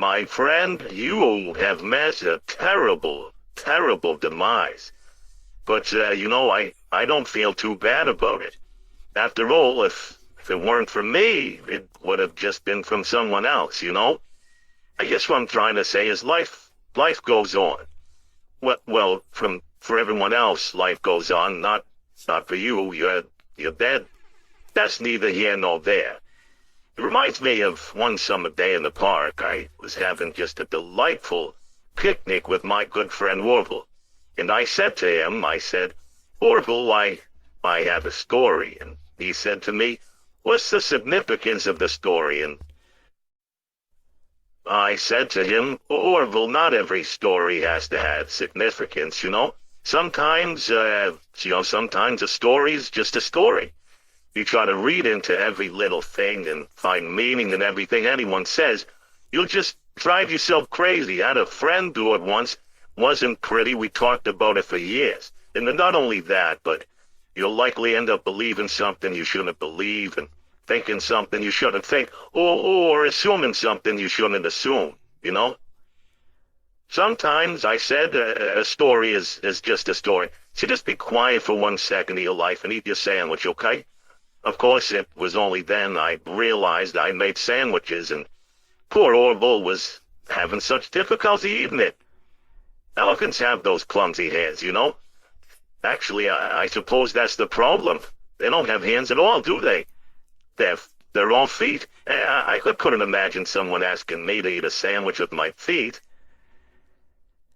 my friend, you have met a terrible, terrible demise. But, I don't feel too bad about it. After all, if it weren't for me, it would have just been from someone else, I guess what I'm trying to say is life goes on. Well, for everyone else, life goes on, not for you. You're dead. That's neither here nor there. It reminds me of one summer day in the park. I was having just a delightful picnic with my good friend Orville. And I said to him, Orville, I have a story. And he said to me, what's the significance of the story? And I said to him, Orville, not every story has to have significance, Sometimes, sometimes a story is just a story. You try to read into every little thing and find meaning in everything anyone says, you'll just drive yourself crazy. I had a friend do it once. Wasn't pretty. We talked about it for years. And not only that, but you'll likely end up believing something you shouldn't believe and thinking something you shouldn't think, or assuming something you shouldn't assume, Sometimes, I said, a story is just a story. So just be quiet for 1 second of your life and eat your sandwich, okay? Of course, it was only then I realized I made sandwiches, and poor Orville was having such difficulty eating it. Elephants have those clumsy hands, Actually, I suppose that's the problem. They don't have hands at all, do they? They're all feet. I couldn't imagine someone asking me to eat a sandwich with my feet.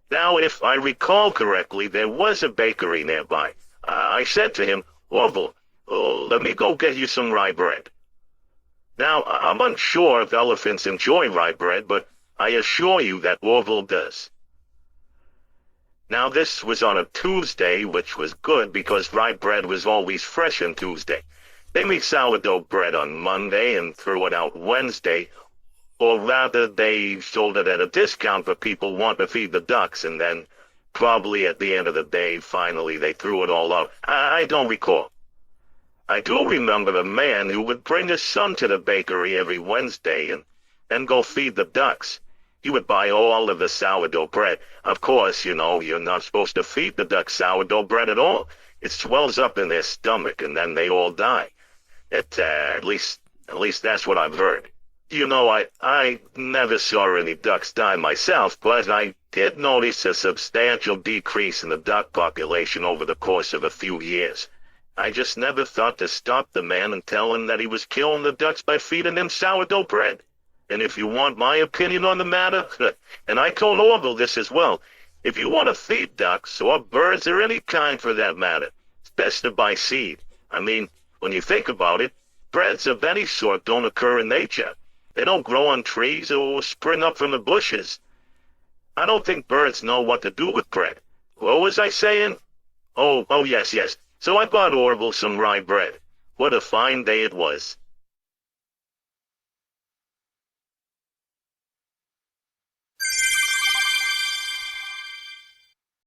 Now, if I recall correctly, there was a bakery nearby. I said to him, Orville, let me go get you some rye bread. Now, I'm unsure if elephants enjoy rye bread, but I assure you that Orville does. Now, this was on a Tuesday, which was good because rye bread was always fresh on Tuesday. They made sourdough bread on Monday and threw it out Wednesday, or rather, they sold it at a discount for people who want to feed the ducks, and then, probably at the end of the day, finally they threw it all out. I don't recall. I do remember a man who would bring his son to the bakery every Wednesday and go feed the ducks. He would buy all of the sourdough bread. Of course, you're not supposed to feed the ducks sourdough bread at all. It swells up in their stomach, and then they all die. At least that's what I've heard. I never saw any ducks die myself, but I did notice a substantial decrease in the duck population over the course of a few years. I just never thought to stop the man and tell him that he was killing the ducks by feeding them sourdough bread. And if you want my opinion on the matter, and I told Orville this as well, if you want to feed ducks, or birds, or any kind for that matter, it's best to buy seed. I mean, when you think about it, breads of any sort don't occur in nature. They don't grow on trees or spring up from the bushes. I don't think birds know what to do with bread. What was I saying? Oh, yes. So I bought Orville some rye bread. What a fine day it was.